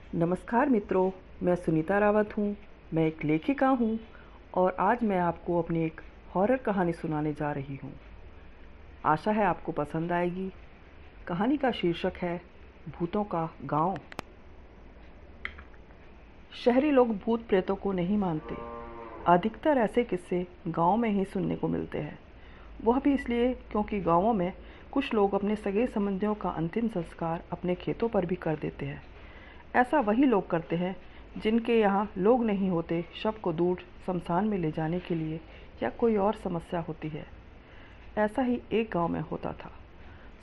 नमस्कार मित्रों, मैं सुनीता रावत हूँ। मैं एक लेखिका हूँ और आज मैं आपको अपनी एक हॉरर कहानी सुनाने जा रही हूँ। आशा है आपको पसंद आएगी। कहानी का शीर्षक है भूतों का गांव। शहरी लोग भूत प्रेतों को नहीं मानते। अधिकतर ऐसे किस्से गांव में ही सुनने को मिलते हैं, वह भी इसलिए क्योंकि गांवों में कुछ लोग अपने सगे संबंधियों का अंतिम संस्कार अपने खेतों पर भी कर देते हैं। ऐसा वही लोग करते हैं जिनके यहाँ लोग नहीं होते, शव को दूर शमशान में ले जाने के लिए या कोई और समस्या होती है। ऐसा ही एक गांव में होता था।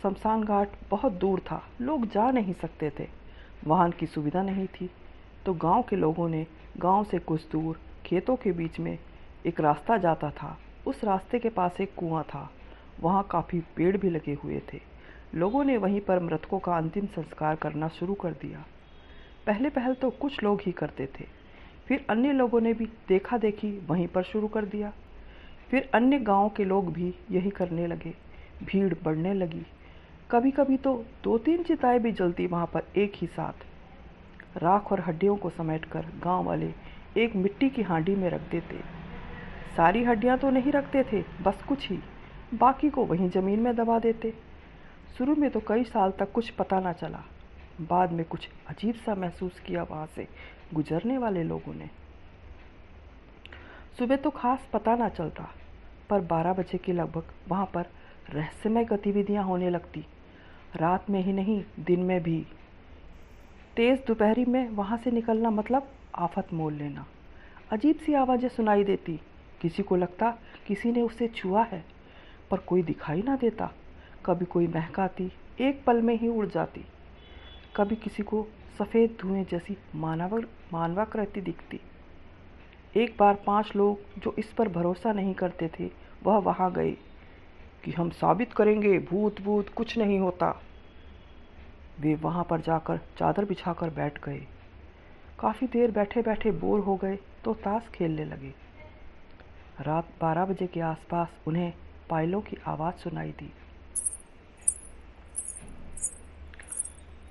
शमशान घाट बहुत दूर था, लोग जा नहीं सकते थे, वाहन की सुविधा नहीं थी। तो गांव के लोगों ने गांव से कुछ दूर खेतों के बीच में एक रास्ता जाता था। उस रास्ते के पास एक कुआं था, वहाँ काफ़ी पेड़ भी लगे हुए थे। लोगों ने वहीं पर मृतकों का अंतिम संस्कार करना शुरू कर दिया। पहले पहल तो कुछ लोग ही करते थे, फिर अन्य लोगों ने भी देखा देखी वहीं पर शुरू कर दिया। फिर अन्य गांव के लोग भी यही करने लगे। भीड़ बढ़ने लगी। कभी कभी तो 2-3 चिताएं भी जलती वहां पर एक ही साथ। राख और हड्डियों को समेटकर गांव वाले एक मिट्टी की हांडी में रख देते। सारी हड्डियां तो नहीं रखते थे, बस कुछ ही, बाकी को वहीं जमीन में दबा देते। शुरू में तो कई साल तक कुछ पता ना चला। बाद में कुछ अजीब सा महसूस किया वहां से गुजरने वाले लोगों ने। सुबह तो खास पता ना चलता, पर 12 बजे के लगभग वहां पर रहस्यमय गतिविधियां होने लगती। रात में ही नहीं, दिन में भी। तेज दोपहरी में वहां से निकलना मतलब आफत मोल लेना। अजीब सी आवाजें सुनाई देती। किसी को लगता किसी ने उसे छुआ है, पर कोई दिखाई ना देता। कभी कोई महक आती, एक पल में ही उड़ जाती। कभी किसी को सफ़ेद धुएं जैसी मानवाकृति दिखती। एक बार 5 लोग जो इस पर भरोसा नहीं करते थे, वह वहां गए कि हम साबित करेंगे, भूत भूत कुछ नहीं होता। वे वहां पर जाकर चादर बिछाकर बैठ गए। काफ़ी देर बैठे बैठे बोर हो गए तो ताश खेलने लगे। रात 12 बजे के आसपास उन्हें पायलों की आवाज़ सुनाई दी।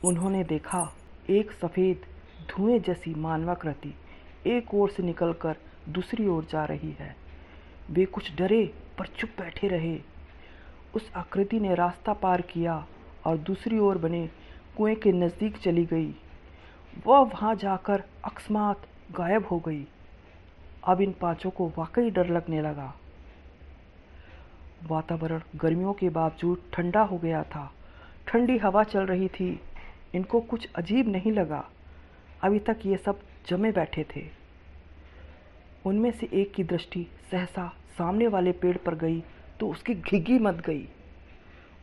उन्होंने देखा एक सफ़ेद धुएं जैसी मानवाकृति एक ओर से निकलकर दूसरी ओर जा रही है। वे कुछ डरे पर चुप बैठे रहे। उस आकृति ने रास्ता पार किया और दूसरी ओर बने कुएं के नज़दीक चली गई। वह वहां जाकर अकस्मात गायब हो गई। अब इन 5 को वाकई डर लगने लगा। वातावरण गर्मियों के बावजूद ठंडा हो गया था। ठंडी हवा चल रही थी। इनको कुछ अजीब नहीं लगा। अभी तक ये सब जमे बैठे थे। उनमें से एक की दृष्टि सहसा सामने वाले पेड़ पर गई तो उसकी घिघी मच गई।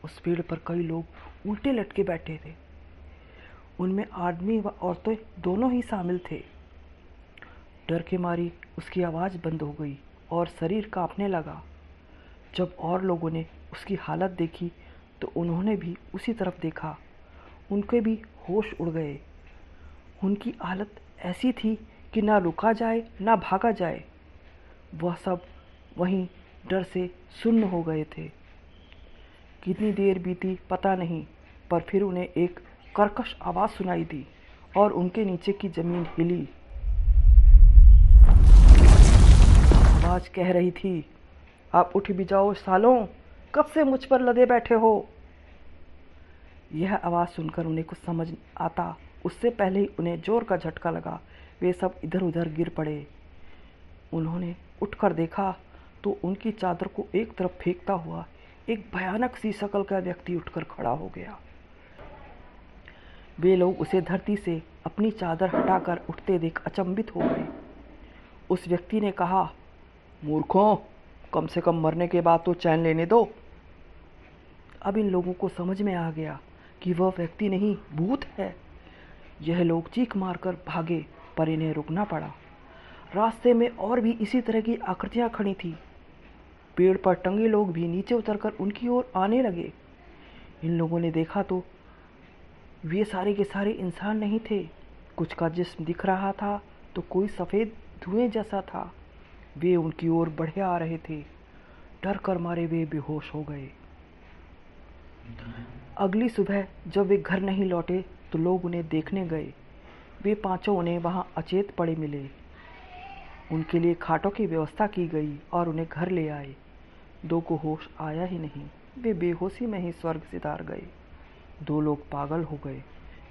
उस पेड़ पर कई लोग उल्टे लटके बैठे थे। उनमें आदमी व औरतें दोनों ही शामिल थे। डर के मारी उसकी आवाज़ बंद हो गई और शरीर कांपने लगा। जब और लोगों ने उसकी हालत देखी तो उन्होंने भी उसी तरफ देखा। उनके भी होश उड़ गए। उनकी हालत ऐसी थी कि ना रुका जाए ना भागा जाए। वह सब वहीं डर से सुन्न हो गए थे। कितनी देर बीती पता नहीं, पर फिर उन्हें एक कर्कश आवाज़ सुनाई दी और उनके नीचे की जमीन हिली। आवाज़ कह रही थी, आप उठ भी जाओ सालों, कब से मुझ पर लदे बैठे हो। यह आवाज़ सुनकर उन्हें कुछ समझ आता उससे पहले ही उन्हें जोर का झटका लगा। वे सब इधर उधर गिर पड़े। उन्होंने उठकर देखा तो उनकी चादर को एक तरफ फेंकता हुआ एक भयानक सी शक्ल का व्यक्ति उठकर खड़ा हो गया। वे लोग उसे धरती से अपनी चादर हटाकर उठते देख अचंभित हो गए। उस व्यक्ति ने कहा, मूर्खों, कम से कम मरने के बाद तो चैन लेने दो। अब इन लोगों को समझ में आ गया कि वह व्यक्ति नहीं, भूत है। यह लोग चीख मारकर भागे, पर इन्हें रुकना पड़ा। रास्ते में और भी इसी तरह की आकृतियां खड़ी थी। पेड़ पर टंगे लोग भी नीचे उतरकर उनकी ओर आने लगे। इन लोगों ने देखा तो वे सारे के सारे इंसान नहीं थे। कुछ का जिस्म दिख रहा था तो कोई सफ़ेद धुएं जैसा था। वे उनकी ओर बढ़े आ रहे थे। डर कर मारे वे बेहोश हो गए। अगली सुबह जब वे घर नहीं लौटे तो लोग उन्हें देखने गए। वे पांचों उन्हें वहां अचेत पड़े मिले। उनके लिए खाटों की व्यवस्था की गई और उन्हें घर ले आए। दो को होश आया ही नहीं, वे बेहोशी में ही स्वर्ग सिधार गए। दो लोग पागल हो गए,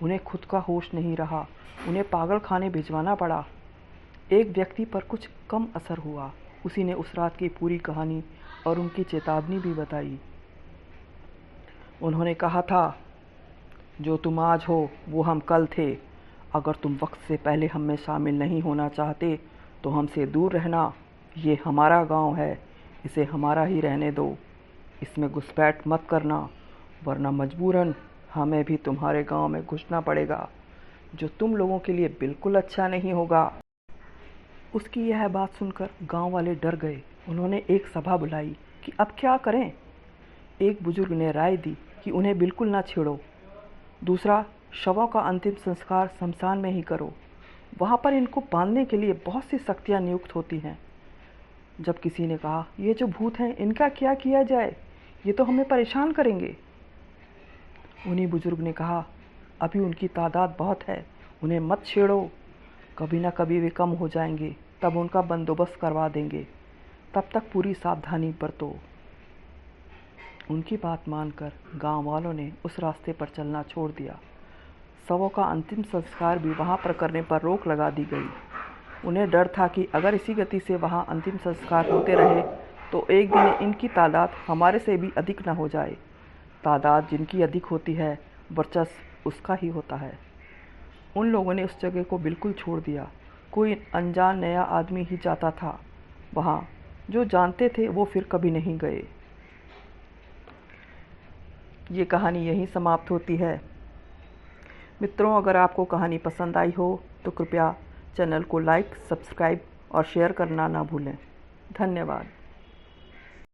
उन्हें खुद का होश नहीं रहा, उन्हें पागल खाने भिजवाना पड़ा। एक व्यक्ति पर कुछ कम असर हुआ, उसी ने उस रात की पूरी कहानी और उनकी चेतावनी भी बताई। उन्होंने कहा था, जो तुम आज हो वो हम कल थे। अगर तुम वक्त से पहले हम में शामिल नहीं होना चाहते तो हमसे दूर रहना। ये हमारा गांव है, इसे हमारा ही रहने दो। इसमें घुसपैठ मत करना, वरना मजबूरन हमें भी तुम्हारे गांव में घुसना पड़ेगा, जो तुम लोगों के लिए बिल्कुल अच्छा नहीं होगा। उसकी यह बात सुनकर गांव वाले डर गए। उन्होंने एक सभा बुलाई कि अब क्या करें। एक बुजुर्ग ने राय दी कि उन्हें बिल्कुल ना छेड़ो। दूसरा, शवों का अंतिम संस्कार शमशान में ही करो, वहाँ पर इनको बांधने के लिए बहुत सी शक्तियाँ नियुक्त होती हैं। जब किसी ने कहा, ये जो भूत हैं इनका क्या किया जाए, ये तो हमें परेशान करेंगे। उन्हीं बुजुर्ग ने कहा, अभी उनकी तादाद बहुत है, उन्हें मत छेड़ो, कभी ना कभी वे कम हो जाएंगे, तब उनका बंदोबस्त करवा देंगे, तब तक पूरी सावधानी बरतो। उनकी बात मानकर गांव वालों ने उस रास्ते पर चलना छोड़ दिया। शवों का अंतिम संस्कार भी वहां पर करने पर रोक लगा दी गई। उन्हें डर था कि अगर इसी गति से वहां अंतिम संस्कार होते रहे तो एक दिन इनकी तादाद हमारे से भी अधिक न हो जाए। तादाद जिनकी अधिक होती है, वर्चस्व उसका ही होता है। उन लोगों ने उस जगह को बिल्कुल छोड़ दिया। कोई अनजान नया आदमी ही जाता था वहाँ, जो जानते थे वो फिर कभी नहीं गए। ये कहानी यहीं समाप्त होती है। मित्रों, अगर आपको कहानी पसंद आई हो तो कृपया चैनल को लाइक, सब्सक्राइब और शेयर करना ना भूलें। धन्यवाद।